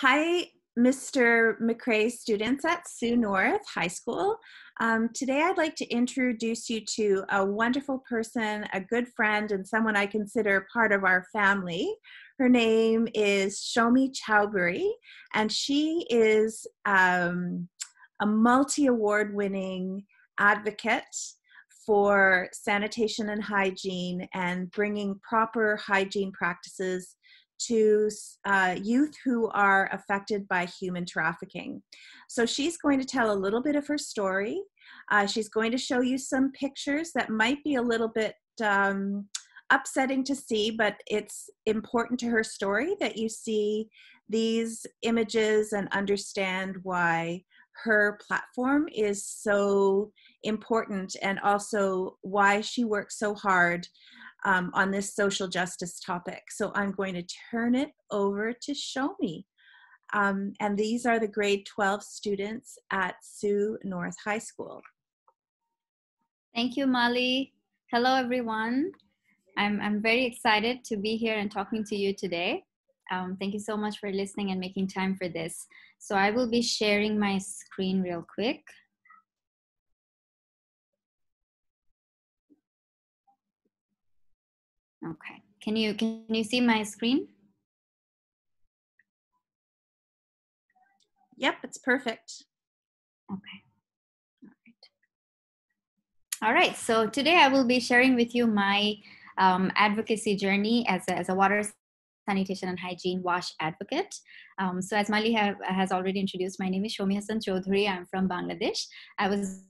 Hi, Mr. McRae students at Sioux North High School. Today I'd like to introduce you to a wonderful person, a good friend, and someone I consider part of our family. Her name is Shomy Chowdhury, and she is a multi-award winning advocate for sanitation and hygiene and bringing proper hygiene practices to youth who are affected by human trafficking. So she's going to tell a little bit of her story. She's going to show you some pictures that might be a little bit upsetting to see, but it's important to her story that you see these images and understand why her platform is so important and also why she works so hard on this social justice topic. So I'm going to turn it over to Shomy. And these are the grade 12 students at Sioux North High School. Thank you, Molly. Hello, everyone. I'm very excited to be here and talking to you today. Thank you so much for listening and making time for this. So I will be sharing my screen real quick. Okay, can you see my screen? Yep, it's perfect. Okay. All right. So today I will be sharing with you my advocacy journey as a water sanitation and hygiene WASH advocate. So as Mali has already introduced, my name is Shomy Chowdhury. I'm from Bangladesh. I was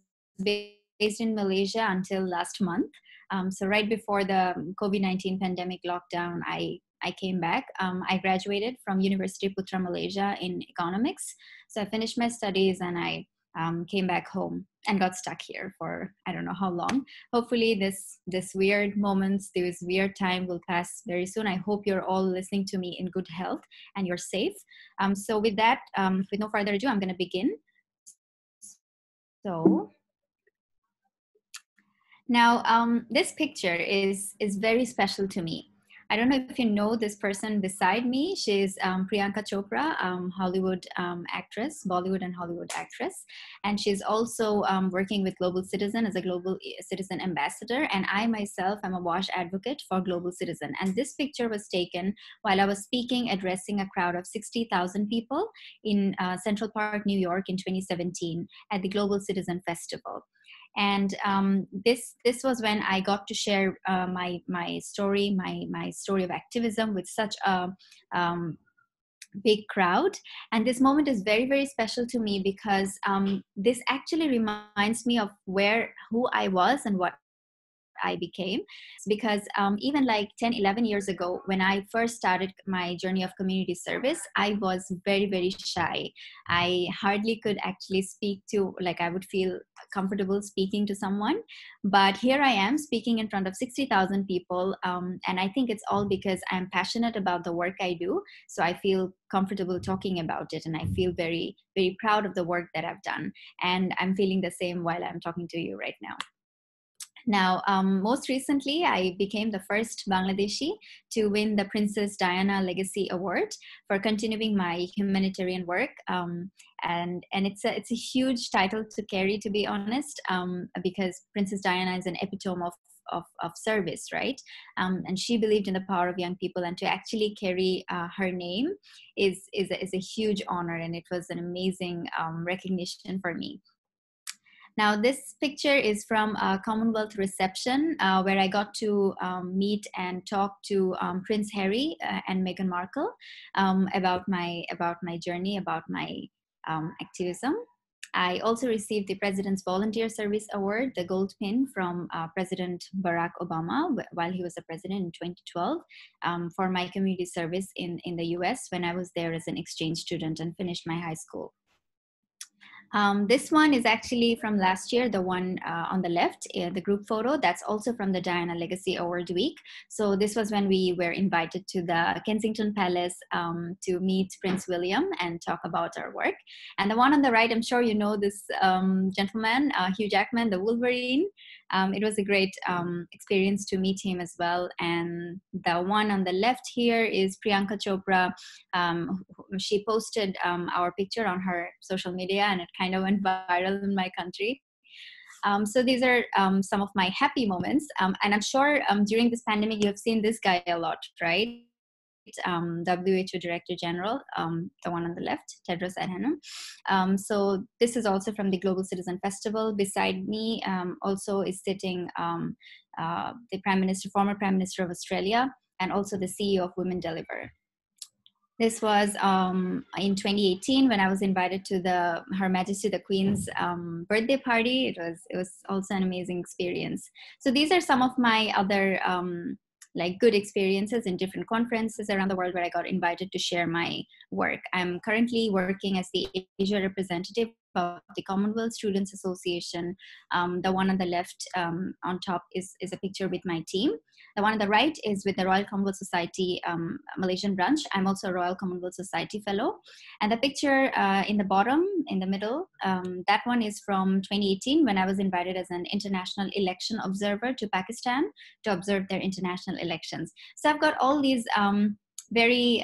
based in Malaysia until last month. So right before the COVID-19 pandemic lockdown, I came back. I graduated from University Putra Malaysia in economics. So I finished my studies and I came back home and got stuck here for I don't know how long. Hopefully this weird moments, this weird time will pass very soon. I hope you're all listening to me in good health and you're safe. So with that, with no further ado, I'm going to begin. So now this picture is very special to me. I don't know if you know this person beside me. She's Priyanka Chopra, Hollywood actress, Bollywood and Hollywood actress. And she's also working with Global Citizen as a Global Citizen Ambassador. And I myself am a WASH advocate for Global Citizen. And this picture was taken while I was speaking, addressing a crowd of 60,000 people in Central Park, New York in 2017 at the Global Citizen Festival. And this was when I got to share my story, my story of activism with such a big crowd. And this moment is very, very special to me because this actually reminds me of who I was and what I became. Because even like 10, 11 years ago, when I first started my journey of community service, I was very, very shy. I hardly could actually speak to, like I would feel comfortable speaking to someone. But here I am speaking in front of 60,000 people. And I think it's all because I'm passionate about the work I do. So I feel comfortable talking about it. And I feel very, very proud of the work that I've done. And I'm feeling the same while I'm talking to you right now. Now, most recently, I became the first Bangladeshi to win the Princess Diana Legacy Award for continuing my humanitarian work. And it's a huge title to carry, to be honest, because Princess Diana is an epitome of service, right? And she believed in the power of young people, and to actually carry her name is a huge honor, and it was an amazing recognition for me. Now, this picture is from a Commonwealth reception where I got to meet and talk to Prince Harry and Meghan Markle about my journey, about my activism. I also received the President's Volunteer Service Award, the gold pin from President Barack Obama while he was the president in 2012 for my community service in the US when I was there as an exchange student and finished my high school. This one is actually from last year, the one on the left, the group photo. That's also from the Diana Legacy Award Week. So this was when we were invited to the Kensington Palace to meet Prince William and talk about our work. And the one on the right, I'm sure you know this gentleman, Hugh Jackman, the Wolverine. It was a great experience to meet him as well. And the one on the left here is Priyanka Chopra, she posted our picture on her social media, and it kind of went viral in my country. So these are some of my happy moments. And I'm sure during this pandemic, you have seen this guy a lot, right? WHO Director General, the one on the left, Tedros Adhanom. So this is also from the Global Citizen Festival. Beside me also is sitting the former Prime Minister of Australia, and also the CEO of Women Deliver. This was in 2018 when I was invited to Her Majesty the Queen's birthday party. It was also an amazing experience. So these are some of my other like good experiences in different conferences around the world where I got invited to share my work. I'm currently working as the Asia representative of the Commonwealth Students Association. The one on the left on top is a picture with my team. The one on the right is with the Royal Commonwealth Society Malaysian branch. I'm also a Royal Commonwealth Society fellow. And the picture in the bottom, in the middle, that one is from 2018 when I was invited as an international election observer to Pakistan to observe their international elections. So I've got all these very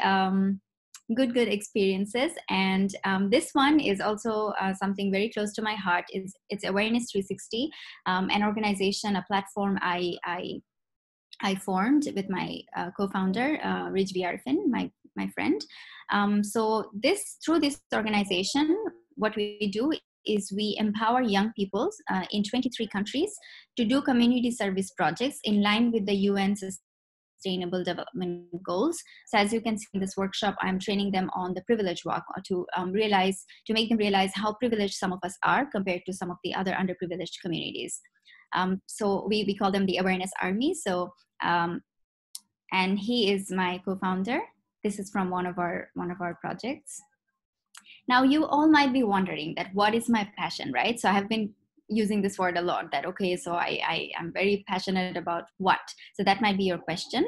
good experiences, and this one is also something very close to my heart. It's Awareness 360, an organization, a platform I formed with my co-founder Rijvi Arfin, my friend. So through this organization, what we do is we empower young people in 23 countries to do community service projects in line with the UN Sustainable Development Goals. So as you can see in this workshop, I'm training them on the privilege walk to make them realize how privileged some of us are compared to some of the other underprivileged communities. So we call them the Awareness Army. So and he is my co-founder. This is from one of our projects. Now you all might be wondering that what is my passion, right? So I have been using this word a lot, that okay, so I am very passionate about what? So that might be your question.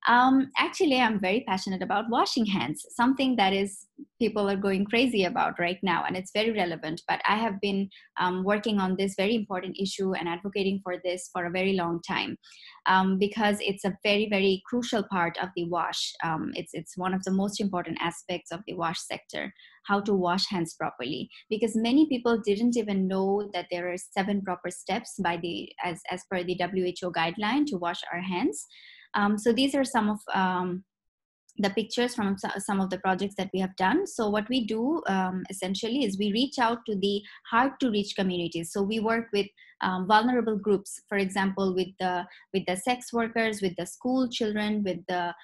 Actually, I'm very passionate about washing hands, something that is people are going crazy about right now, and it's very relevant. But I have been working on this very important issue and advocating for this for a very long time, because it's a very, very crucial part of the wash. It's one of the most important aspects of the wash sector, how to wash hands properly, because many people didn't even know that there are 7 proper steps as per the WHO guideline to wash our hands. So these are some of the pictures from some of the projects that we have done. So what we do essentially is we reach out to the hard to reach communities. So we work with vulnerable groups, for example, with the sex workers, with the school children, with the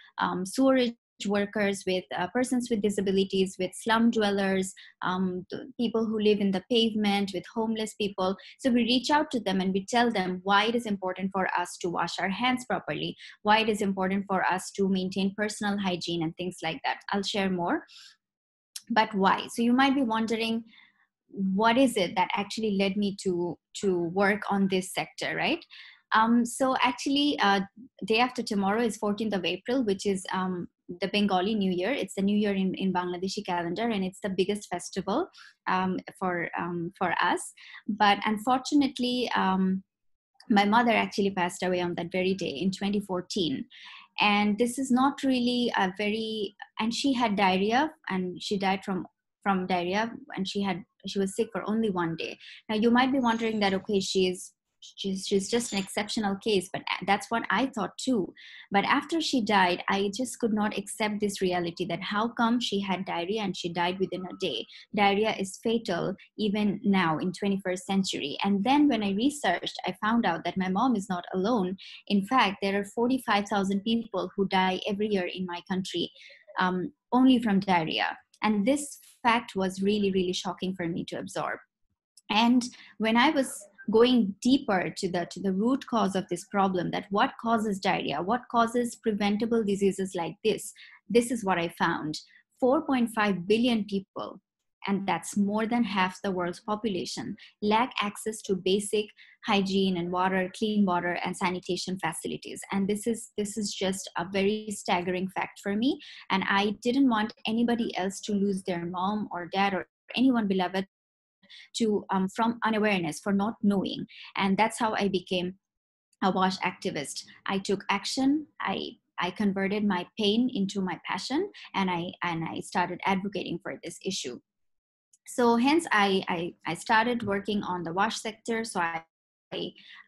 sewerage workers, with persons with disabilities, with slum dwellers, people who live in the pavement, with homeless people. So we reach out to them and we tell them why it is important for us to wash our hands properly, why it is important for us to maintain personal hygiene and things like that. I'll share more. But why? So you might be wondering, what is it that actually led me to work on this sector, right? So actually, day after tomorrow is 14th of April, which is the Bengali New Year. It's the New Year in Bangladeshi calendar, and it's the biggest festival for us. But unfortunately, my mother actually passed away on that very day in 2014. And this is not really and she had diarrhea, and she died from diarrhea, and she was sick for only 1 day. Now you might be wondering that, okay, she's just an exceptional case, but that's what I thought too. But after she died, I just could not accept this reality, that how come she had diarrhea and she died within a day? Diarrhea is fatal even now in 21st century. And then when I researched, I found out that my mom is not alone. In fact, there are 45,000 people who die every year in my country only from diarrhea. And this fact was really, really shocking for me to absorb. And when I was going deeper to the root cause of this problem, that what causes diarrhea, what causes preventable diseases like this is what I found. 4.5 billion people, and that's more than half the world's population, lack access to basic hygiene and water, clean water and sanitation facilities. And this is just a very staggering fact for me. And I didn't want anybody else to lose their mom or dad or anyone beloved to from unawareness, for not knowing. And that's how I became a WASH activist. I took action. I I converted my pain into my passion, and I started advocating for this issue. So hence I started working on the WASH sector. So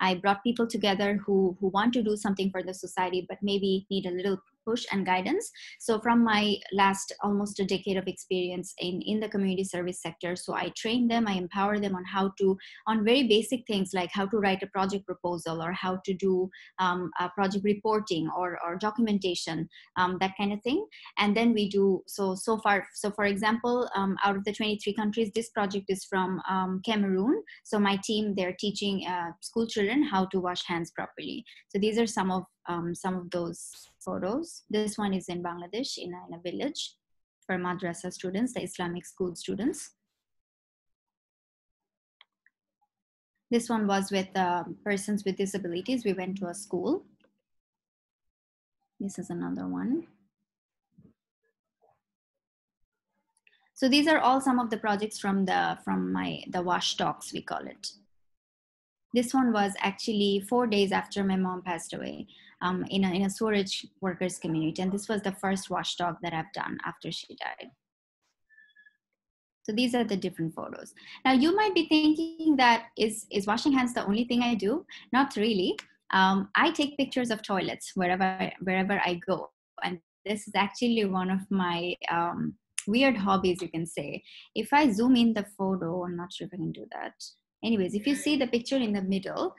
I brought people together who want to do something for the society, but maybe need a little push and guidance. So from my last almost a decade of experience in the community service sector, so I train them, I empower them on how to, on very basic things like how to write a project proposal, or how to do project reporting or documentation, that kind of thing. And then we do, so far, so for example, out of the 23 countries, this project is from Cameroon. So my team, they're teaching school children how to wash hands properly. So these are some of those photos. This one is in Bangladesh, in a village, for madrasa students, the Islamic school students. This one was with persons with disabilities. We went to a school. This is another one. So these are all some of the projects from the WASH talks, we call it. This one was actually 4 days after my mom passed away, in a storage workers community. And this was the first WASH talk that I've done after she died. So these are the different photos. Now you might be thinking that is washing hands the only thing I do? Not really. I take pictures of toilets wherever I go. And this is actually one of my weird hobbies, you can say. If I zoom in the photo, I'm not sure if I can do that. Anyways, if you see the picture in the middle,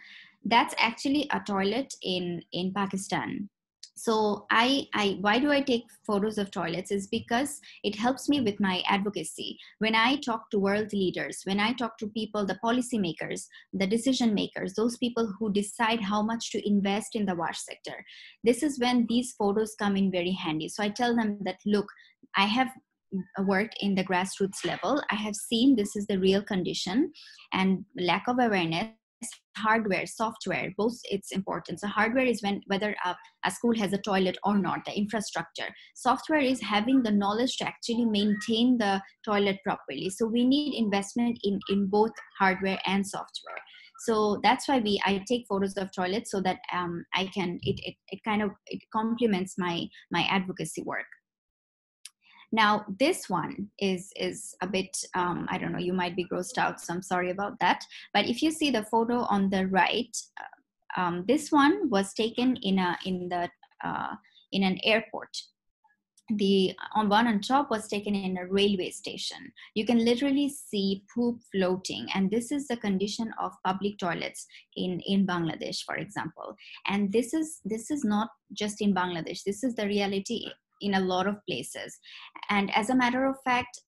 that's actually a toilet in Pakistan. So why do I take photos of toilets is because it helps me with my advocacy. When I talk to world leaders, when I talk to people, the policymakers, the decision makers, those people who decide how much to invest in the WASH sector, this is when these photos come in very handy. So I tell them that, look, I have worked in the grassroots level. I have seen this is the real condition, and lack of awareness, hardware, software, both it's important. So hardware is whether a school has a toilet or not, the infrastructure. Software is having the knowledge to actually maintain the toilet properly. So we need investment in both hardware and software. So that's why I take photos of toilets, so that I can, it complements my advocacy work. Now, this one is a bit, I don't know, you might be grossed out, so I'm sorry about that. But if you see the photo on the right, this one was taken in an airport. The one on top was taken in a railway station. You can literally see poop floating, and this is the condition of public toilets in Bangladesh, for example. And this is not just in Bangladesh. This is the reality in a lot of places. And as a matter of fact,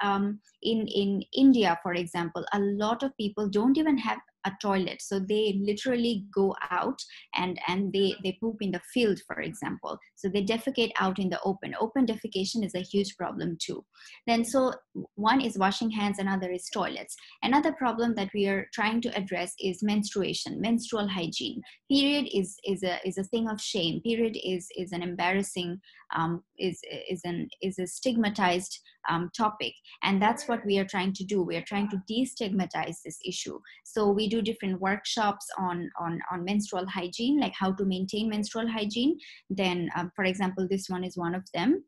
in India, for example, a lot of people don't even have a toilet. So they literally go out and they poop in the field, for example. So they defecate out in the open. Open defecation is a huge problem too. Then so one is washing hands, another is toilets. Another problem that we are trying to address is menstruation, menstrual hygiene. Period is a thing of shame. Period is an embarrassing, is a stigmatized topic, and that's what we are trying to do. We are trying to destigmatize this issue. So we do different workshops on menstrual hygiene, like how to maintain menstrual hygiene. Then, for example, this one is one of them.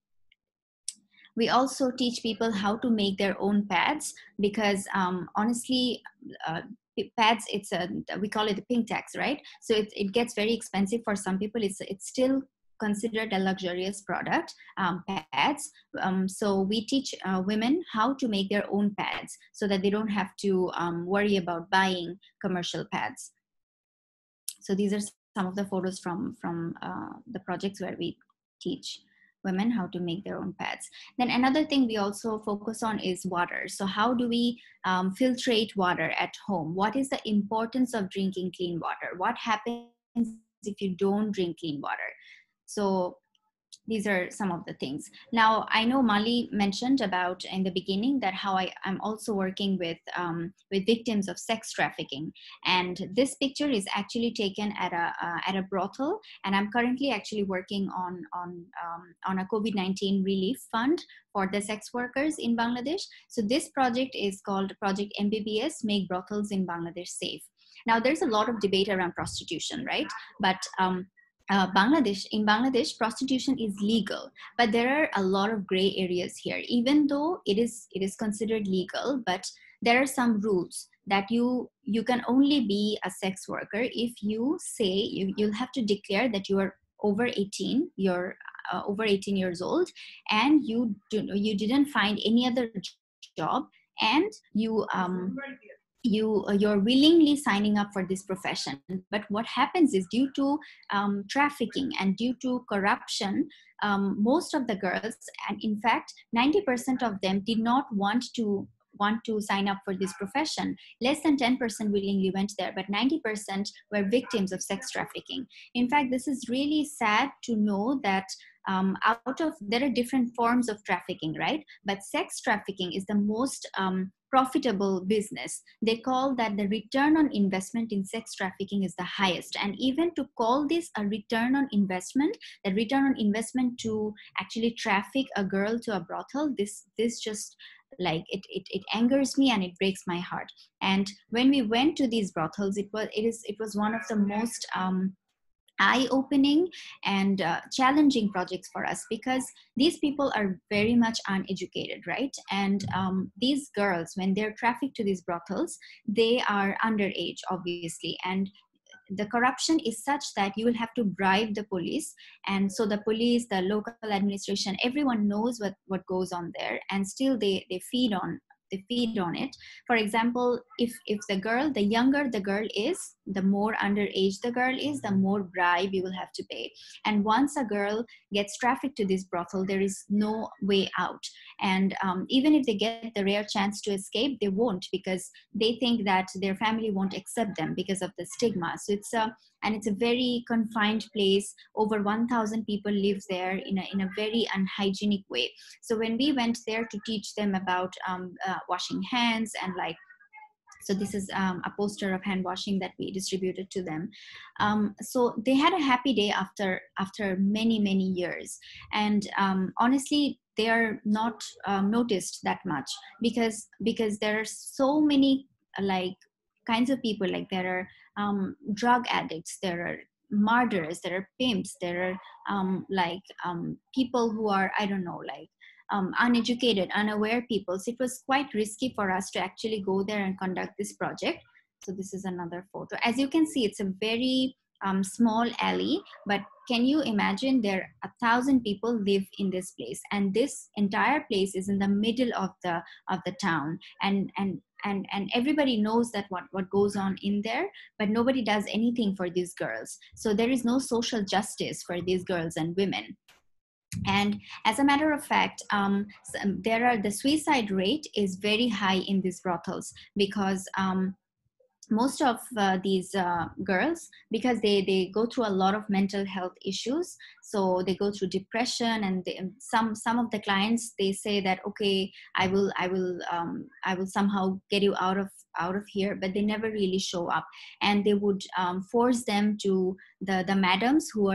We also teach people how to make their own pads, because honestly, pads, we call it the pink tax, right? So it gets very expensive for some people. It's still considered a luxurious product, pads. So we teach women how to make their own pads, so that they don't have to worry about buying commercial pads. So these are some of the photos from the projects where we teach women how to make their own pads. Then another thing we also focus on is water. So how do we filtrate water at home? What is the importance of drinking clean water? What happens if you don't drink clean water? So these are some of the things. Now, I know Mali mentioned about in the beginning that how I'm also working with victims of sex trafficking. And this picture is actually taken at a brothel. And I'm currently actually working on a COVID-19 relief fund for the sex workers in Bangladesh. So this project is called Project MBBS, Make Brothels in Bangladesh Safe. Now, there's a lot of debate around prostitution, right? But In Bangladesh, prostitution is legal, but there are a lot of gray areas here. Even though it is considered legal, but there are some rules that you can only be a sex worker if you say you'll have to declare that you are over 18. You're over 18 years old, and you didn't find any other job, and you're willingly signing up for this profession. But what happens is, due to trafficking and due to corruption, most of the girls, and in fact 90% of them, did not want to sign up for this profession. Less than 10% willingly went there, but 90% were victims of sex trafficking. In fact, this is really sad to know that there are different forms of trafficking, right? But sex trafficking is the most profitable business. They call that the return on investment in sex trafficking is the highest. And even to call this a return on investment, the return on investment to actually traffic a girl to a brothel, this just like it angers me and it breaks my heart. And when we went to these brothels, it was one of the most eye-opening and challenging projects for us, because these people are very much uneducated, right? And these girls, when they're trafficked to these brothels, they are underage, obviously, and the corruption is such that you will have to bribe the police. And so the police, the local administration, everyone knows what goes on there, and still they feed on it. For example, if the younger the girl is, the more underage the girl is, the more bribe you will have to pay. And once a girl gets trafficked to this brothel, there is no way out. And even if they get the rare chance to escape, they won't, because they think that their family won't accept them because of the stigma. So it's a very confined place. Over 1,000 people live there in a very unhygienic way. So when we went there to teach them about washing hands, and like, so this is a poster of hand washing that we distributed to them. So they had a happy day after many years. And honestly, they are not noticed that much, because there are so many like kinds of people. Like, there are drug addicts, there are murderers, there are pimps, there are people who are, I don't know, like uneducated, unaware people. So it was quite risky for us to actually go there and conduct this project. So this is another photo. As you can see, it's a very small alley, but can you imagine, there 1,000 people live in this place, and this entire place is in the middle of the town, and everybody knows that what goes on in there, but nobody does anything for these girls. So there is no social justice for these girls and women. And as a matter of fact, the suicide rate is very high in these brothels, because most of these girls, because they go through a lot of mental health issues, so they go through depression. And some of the clients, they say that, okay, I will somehow get you out of here, but they never really show up. And they would force them to the madams who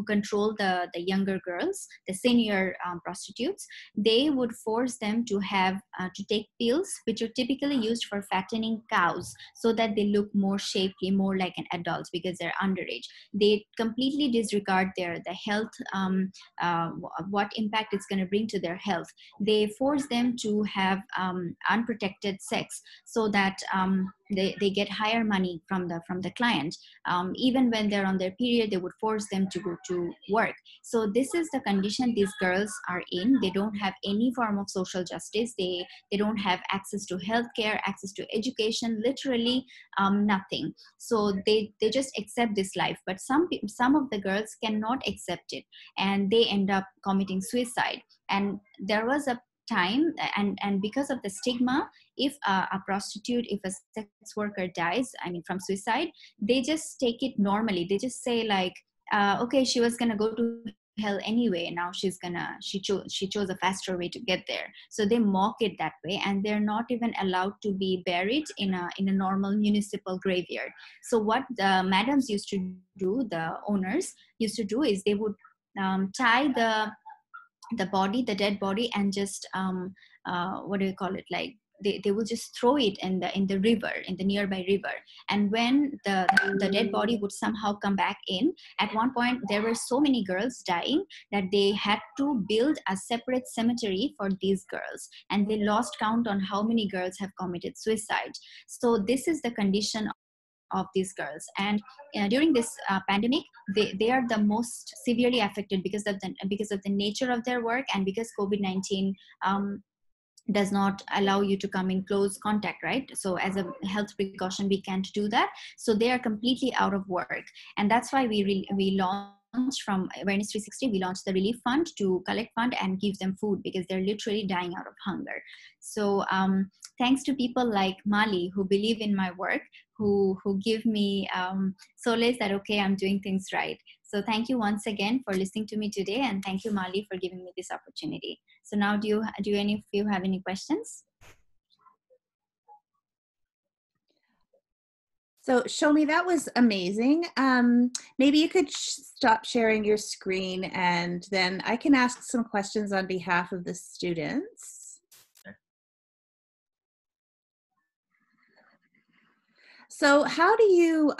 control the younger girls, the senior prostitutes. They would force them to have to take pills, which are typically used for fattening cows, so that they look more shapely, more like an adult, because they're underage. They completely disregard the health, what impact it's going to bring to their health. They force them to have unprotected sex, so that they get higher money from the client. Even when they're on their period, they would force them to go to work. So this is the condition these girls are in. They don't have any form of social justice. They don't have access to healthcare, access to education, literally nothing. So they just accept this life. But some of the girls cannot accept it, and they end up committing suicide. And there was a time, and because of the stigma, if a prostitute, if a sex worker dies, I mean, from suicide, they just take it normally. They just say like, okay, she was gonna go to hell anyway, now she chose a faster way to get there. So they mock it that way, and they're not even allowed to be buried in a normal municipal graveyard. So what the madams used to do, the owners used to do, is they would tie the dead body, and just what do you call it, like they will just throw it in the river, in the nearby river. And when the dead body would somehow come back in, at one point there were so many girls dying that they had to build a separate cemetery for these girls, and they lost count on how many girls have committed suicide. So this is the condition of these girls. And during this pandemic, they are the most severely affected because of the nature of their work, and because COVID-19 does not allow you to come in close contact, right? So as a health precaution, we can't do that. So they are completely out of work. And that's why we launched from Awareness 360, we launched the relief fund to collect fund and give them food, because they're literally dying out of hunger. So thanks to people like Mali, who believe in my work, who give me solace that, okay, I'm doing things right. So thank you once again for listening to me today, and thank you, Mali, for giving me this opportunity. So now, do any of you have any questions? So Shomy, that was amazing. Maybe you could stop sharing your screen, and then I can ask some questions on behalf of the students. So how do you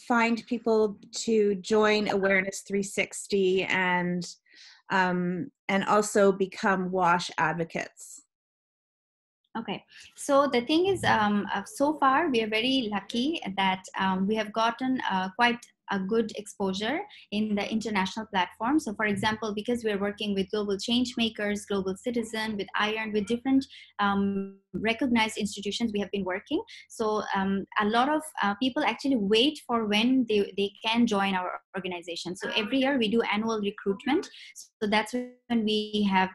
find people to join Awareness 360 and also become WASH advocates? Okay, so the thing is, so far we are very lucky that we have gotten quite a good exposure in the international platform. So for example, because we're working with global change makers, Global Citizen, with IRON, with different recognized institutions we have been working. So a lot of people actually wait for when they can join our organization. So every year we do annual recruitment. So that's when we have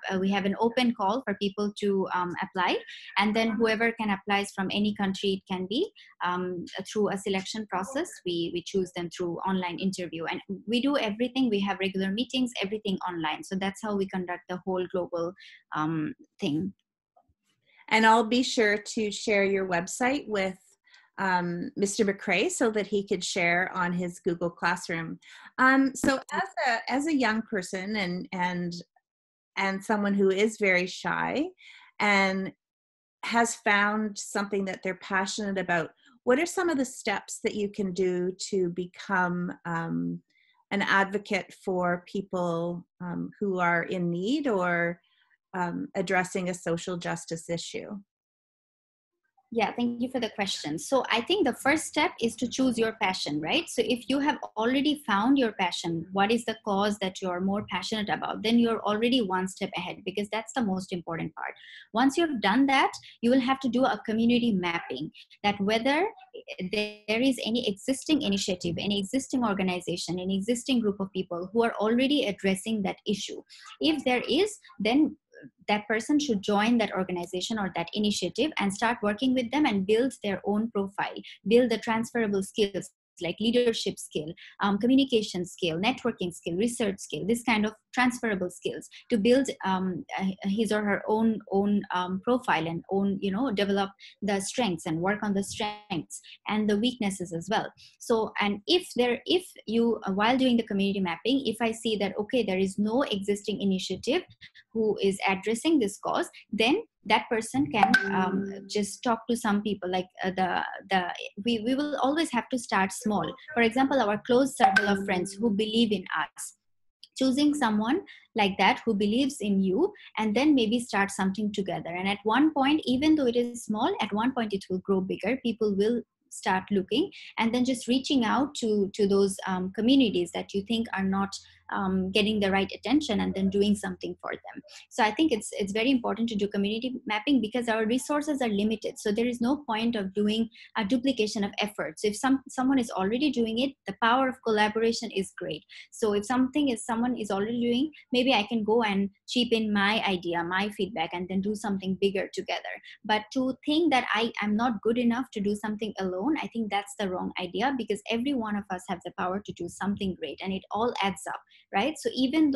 an open call for people to apply. And then whoever can apply from any country, it can be through a selection process. We choose them through online interview, and we do everything. We have regular meetings, everything online. So that's how we conduct the whole global thing. And I'll be sure to share your website with Mr. McCrae so that he could share on his Google Classroom. So as a young person and someone who is very shy and has found something that they're passionate about, what are some of the steps that you can do to become an advocate for people who are in need or addressing a social justice issue? Yeah, thank you for the question. So I think the first step is to choose your passion, right? So if you have already found your passion, what is the cause that you're more passionate about, then you're already one step ahead, because that's the most important part. Once you've done that, you will have to do a community mapping, that whether there is any existing initiative, any existing organization, any existing group of people who are already addressing that issue. If there is, then that person should join that organization or that initiative and start working with them and build their own profile, build the transferable skills like leadership skill, communication skill, networking skill, research skill, this kind of transferable skills to build his or her own profile and develop the strengths and work on the strengths and the weaknesses as well. So, and if you while doing the community mapping, if I see that, okay, there is no existing initiative who is addressing this cause, then that person can just talk to some people, like we will always have to start small. For example, our close circle of friends who believe in us, choosing someone like that who believes in you, and then maybe start something together. And at one point, even though it is small, at one point it will grow bigger. People will start looking, and then just reaching out to those communities that you think are not getting the right attention, and then doing something for them. So I think it's very important to do community mapping, because our resources are limited. So there is no point of doing a duplication of efforts. If someone is already doing it, the power of collaboration is great. So if someone is already doing, maybe I can go and chip in my idea, my feedback, and then do something bigger together. But to think that I am not good enough to do something alone, I think that's the wrong idea, because every one of us have the power to do something great, and it all adds up, right? So even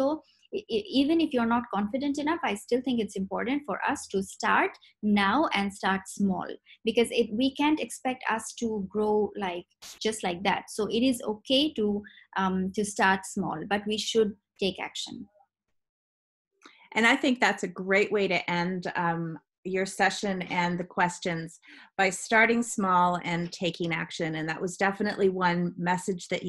if you're not confident enough, I still think it's important for us to start now and start small, because we can't expect us to grow just like that. So it is okay to start small, but we should take action. And I think that's a great way to end your session and the questions by starting small and taking action. And that was definitely one message that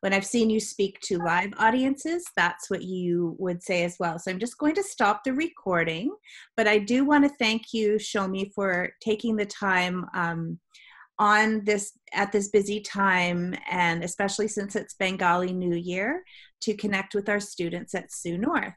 when I've seen you speak to live audiences, that's what you would say as well. So I'm just going to stop the recording, but I do want to thank you, Shomy, for taking the time at this busy time, and especially since it's Bengali New Year, to connect with our students at Sioux North.